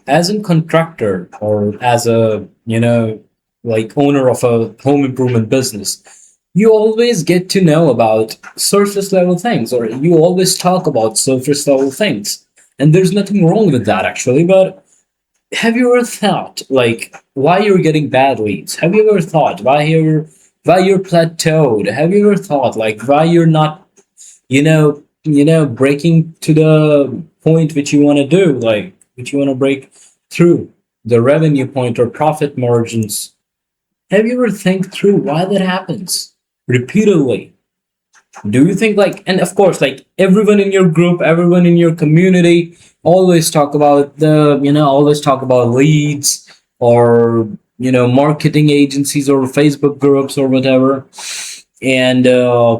as a contractor or as a, like owner of a home improvement business, you always get to know about surface level things, or you always talk about surface level things. And there's nothing wrong with that actually, but have you ever thought like why you're getting bad leads? Have you ever thought why you're plateaued? Have you ever thought like why you're not, breaking to the point which you want to do, like which you want to break through the revenue point or profit margins? Have you ever think through why that happens repeatedly? Do you think like, and of course, like everyone in your group, everyone in your community always talk about always talk about leads, or marketing agencies or Facebook groups or whatever, and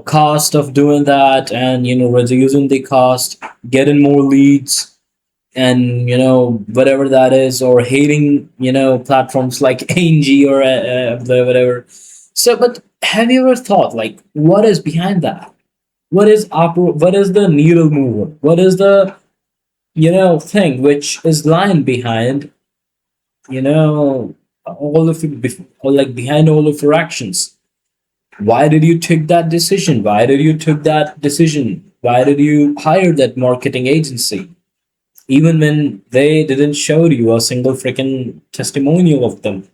cost of doing that, and reducing the cost, getting more leads, and whatever that is, or hating platforms like Angie or the whatever. So, but have you ever thought like what is behind that? What is the needle mover? What is the thing which is lying behind all of it, or like behind all of your actions? Why did you take that decision? Why did you took that decision? Why did you hire that marketing agency even when they didn't show you a single freaking testimonial of them?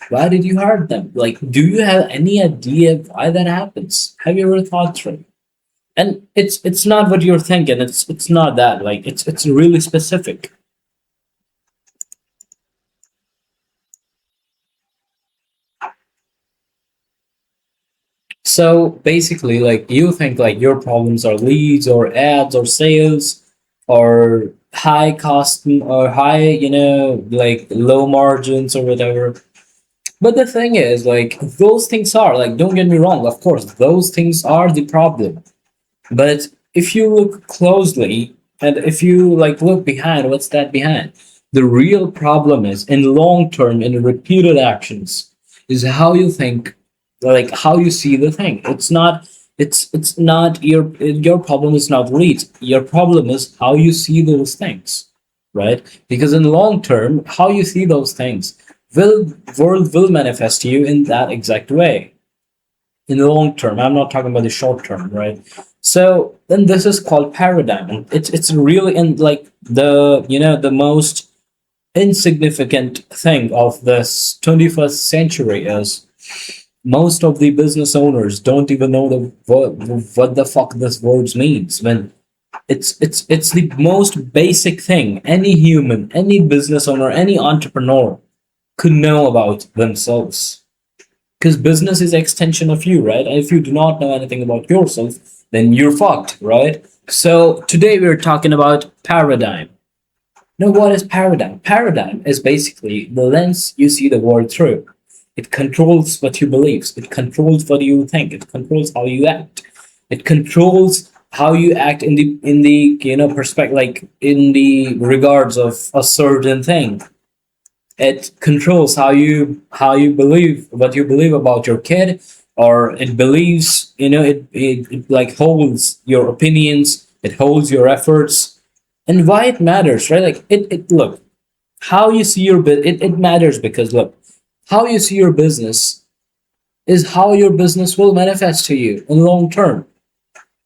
Why did you hire them? Like, do you have any idea why that happens? Have you ever thought through? And it's not what you're thinking. It's not that. Like, it's really specific. So basically, like you think like your problems are leads or ads or sales or high cost or high, like low margins or whatever. But the thing is, like those things are like, don't get me wrong, of course, those things are the problem. But if you look closely and if you like look behind, what's that behind? The real problem is in long term, in repeated actions, is how you think, like how you see the thing. It's not your problem is not leads. Your problem is how you see those things, right? Because in long term, how you see those things will world will manifest to you in that exact way in the long term. I'm not talking about the short term, right? So then this is called paradigm. And it's really in like the most insignificant thing of this 21st century is most of the business owners don't even know what the fuck this words means, when it's the most basic thing any human, any business owner, any entrepreneur could know about themselves, because business is extension of you, right? And if you do not know anything about yourself, then you're fucked, right? So today we're talking about paradigm. Now, what is paradigm? Paradigm is basically the lens you see the world through. It controls what you believe. It controls what you think. It controls how you act. It controls how you act in the perspective, like in the regards of a certain thing. It controls how you believe, what you believe about your kid, or it believes, it like holds your opinions, it holds your efforts. And why it matters, right? Like it look, how you see your it matters because look, how you see your business is how your business will manifest to you in long term.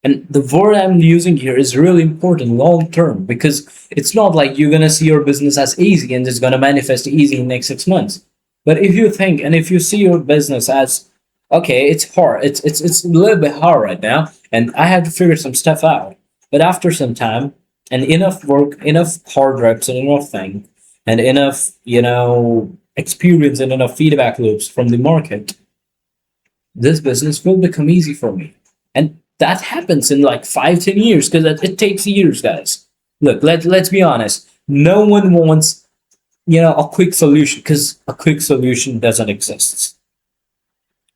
And the word I'm using here is really important, long term, because it's not like you're gonna see your business as easy and it's gonna manifest easy in the next 6 months. But if you think and if you see your business as okay, it's hard, it's a little bit hard right now, and I have to figure some stuff out. But after some time and enough work, enough hard reps, and enough thing, and enough experience and enough feedback loops from the market, this business will become easy for me. And that happens in like 5-10 years, because it takes years, guys. Look, let's be honest, no one wants a quick solution, because a quick solution doesn't exist.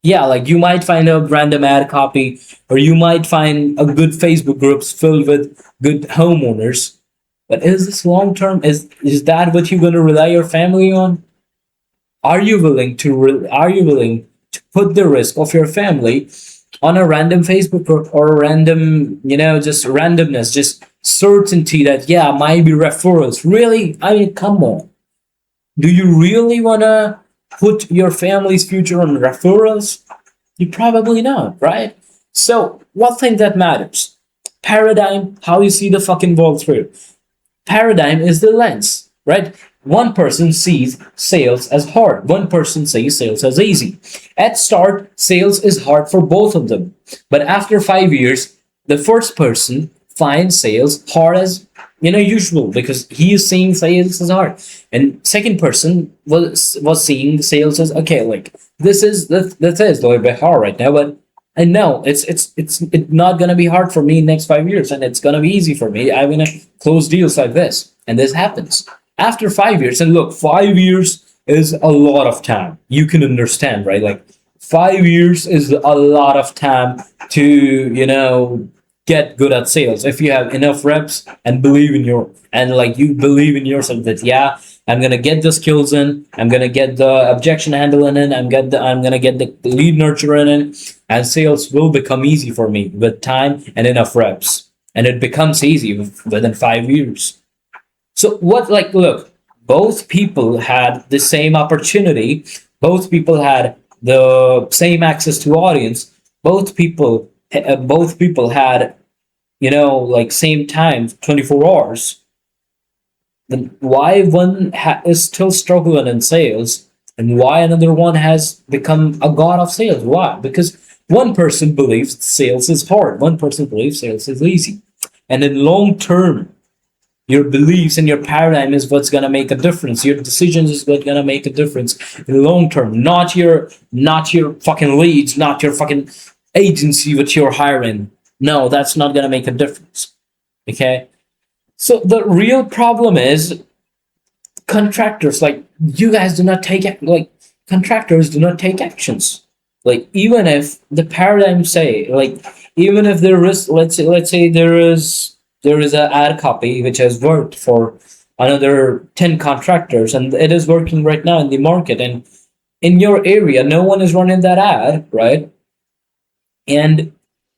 Yeah, like you might find a random ad copy, or you might find a good Facebook groups filled with good homeowners, but is this long term? Is that what you're going to rely your family on? Are you willing to put the risk of your family on a random Facebook group, or a random, just randomness, just certainty that, yeah, might be referrals? Really? I mean, come on. Do you really want to put your family's future on referrals? You probably not, right? So, what thing that matters? Paradigm, how you see the fucking world through. Paradigm is the lens, right? One person sees sales as hard, one person sees sales as easy. At start, sales is hard for both of them. But after 5 years, the first person finds sales hard as usual because he is seeing sales as hard. And second person was seeing sales as okay, like this is a little bit hard right now, but I know it's not gonna be hard for me next 5 years, and it's gonna be easy for me. I'm gonna close deals like this, and this happens after 5 years. And look, 5 years is a lot of time. You can understand, right? Like 5 years is a lot of time to get good at sales if you have enough reps and believe in your and like you believe in yourself that yeah, I'm gonna get the skills in, I'm gonna get the objection handling in, I'm gonna get the lead nurturing in, and sales will become easy for me with time and enough reps, and it becomes easy within 5 years. So what, like, look, both people had the same opportunity, both people had the same access to audience, both people had like same time, 24 hours. Then why one is still struggling in sales, and why another one has become a god of sales? Why? Because one person believes sales is hard, one person believes sales is easy. And in long term, your beliefs and your paradigm is what's gonna make a difference. Your decisions is what's gonna make a difference in the long term. Not your fucking leads, not your fucking agency which you're hiring. No, that's not gonna make a difference. Okay. So the real problem is contractors. Like you guys do not take like contractors do not take actions. Like even if the paradigm say like even if there is let's say there is a ad copy which has worked for another 10 contractors, and it is working right now in the market, and in your area no one is running that ad, right? And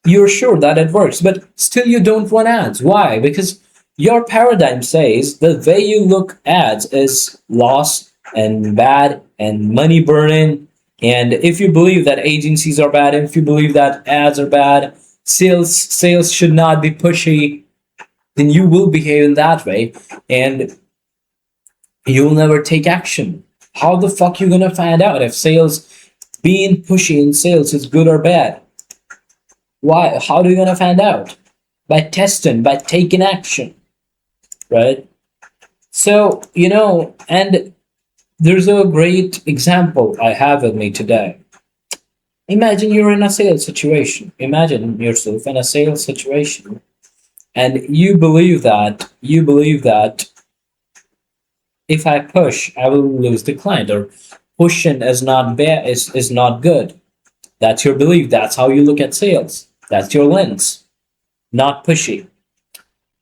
you're sure that it works, but still you don't run ads. Why? Because your paradigm says the way you look ads is loss and bad and money burning. And if you believe that agencies are bad, if you believe that ads are bad, sales should not be pushy, then you will behave in that way, and you'll never take action. How the fuck you gonna find out if sales being pushy in sales is good or bad? Why? How are you gonna find out? By testing, by taking action, right? So and there's a great example I have with me today. Imagine you're in a sales situation. Imagine yourself in a sales situation, and you believe that if I push, I will lose the client, or pushing is not bad, is not good. That's your belief. That's how you look at sales. That's your lens, not pushy.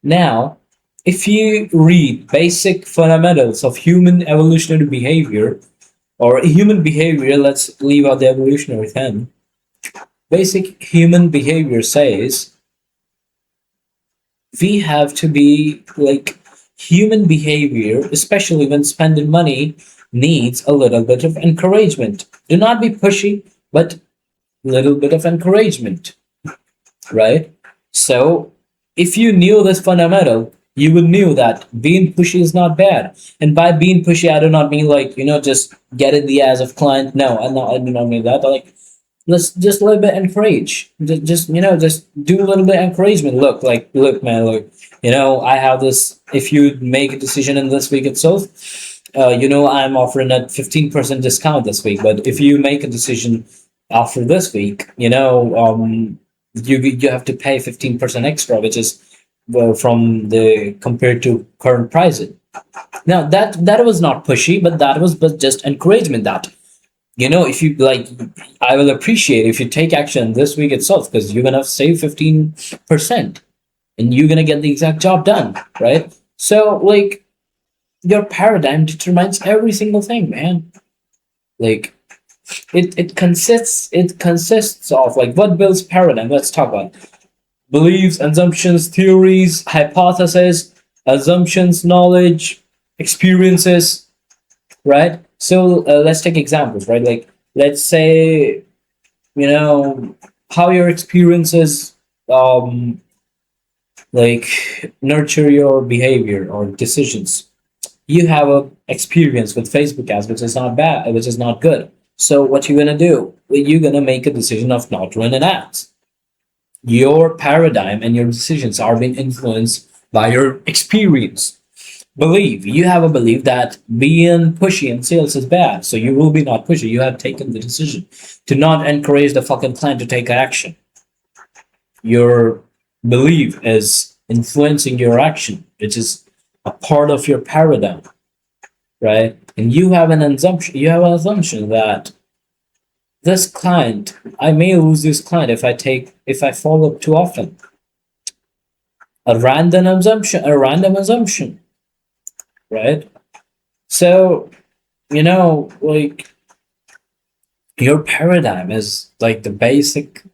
Now, if you read basic fundamentals of human evolutionary behavior, or human behavior, let's leave out the evolutionary thing. Basic human behavior says we have to be like human behavior, especially when spending money, needs a little bit of encouragement. Do not be pushy, but little bit of encouragement, right? So if you knew this fundamental, you would knew that being pushy is not bad. And by being pushy, I do not mean like just get in the ass of client. No, I do not mean that. But like let's just a little bit encourage. Just do a little bit encouragement. Look, man, look. I have this. If you make a decision in this week itself, I'm offering a 15% discount this week. But if you make a decision after this week, you have to pay 15% extra, which is well from the compared to current pricing. Now that was not pushy, but that was but just encouragement. That if you like, I will appreciate if you take action this week itself because you're gonna save 15% and you're gonna get the exact job done, right? So like your paradigm determines every single thing, man. Like it consists of like what builds paradigm. Let's talk about beliefs, assumptions, theories, hypotheses, assumptions, knowledge, experiences. right? So let's take examples, right? Like, let's say, you know, how your experiences um nurture your behavior or decisions. You have a experience with Facebook ads, which is not bad, which is not good. So what you're gonna do? Well, you're gonna make a decision of not running ads. Your paradigm and your decisions are being influenced by your experience. Believe you have a belief that being pushy in sales is bad, so you will be not pushy. You have taken the decision to not encourage the fucking client to take action. Your belief is influencing your action, which is a part of your paradigm, right? And you have an assumption. You have an assumption that this client, I may lose this client if I follow up too often. A random assumption, right? So like your paradigm is like the basic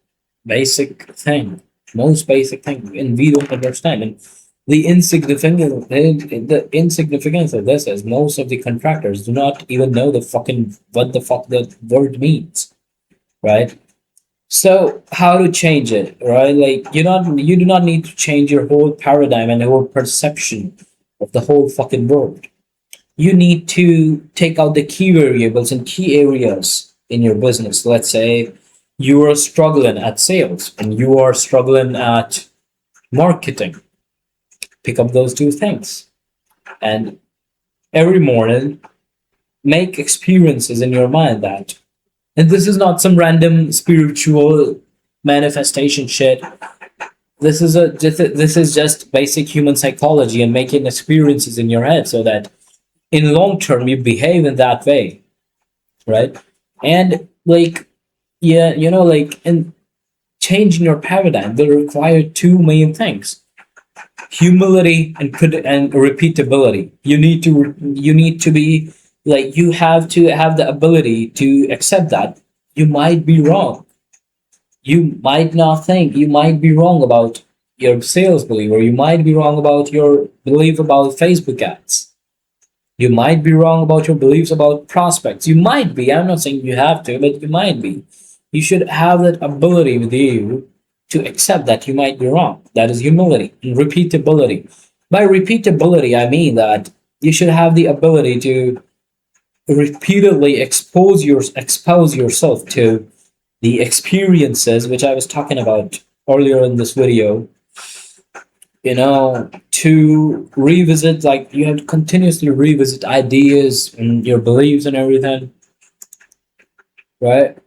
thing, most basic thing, and we don't understand. And the insignificance of this is most of the contractors do not even know the fucking what the fuck the word means, right? So how to change it, right? Like you do not need to change your whole paradigm and whole perception of the whole fucking world. You need to take out the key variables and key areas in your business. Let's say you are struggling at sales and you are struggling at marketing. Pick up those two things and every morning make experiences in your mind that, and this is not some random spiritual manifestation shit. This is just basic human psychology and making experiences in your head so that in long term you behave in that way, right? And like, yeah, like, and changing your paradigm will require two main things: humility and repeatability. You need to be like, you have to have the ability to accept that you might be wrong. You might not think, you might be wrong about your sales belief, or you might be wrong about your belief about Facebook ads. You might be wrong about your beliefs about prospects. You might be. I'm not saying you have to, but you might be. You should have that ability with you to accept that you might be wrong. That is humility and repeatability. By repeatability, I mean that you should have the ability to repeatedly expose yourself to the experiences which I was talking about earlier in this video, to revisit, like, you have to continuously revisit ideas and your beliefs and everything, right?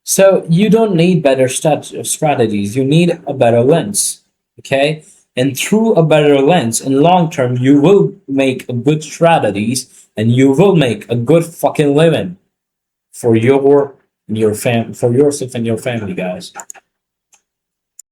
So you don't need better strategies, you need a better lens, okay? And through a better lens, in long term, you will make good strategies and you will make a good fucking living for your for yourself and your family, guys.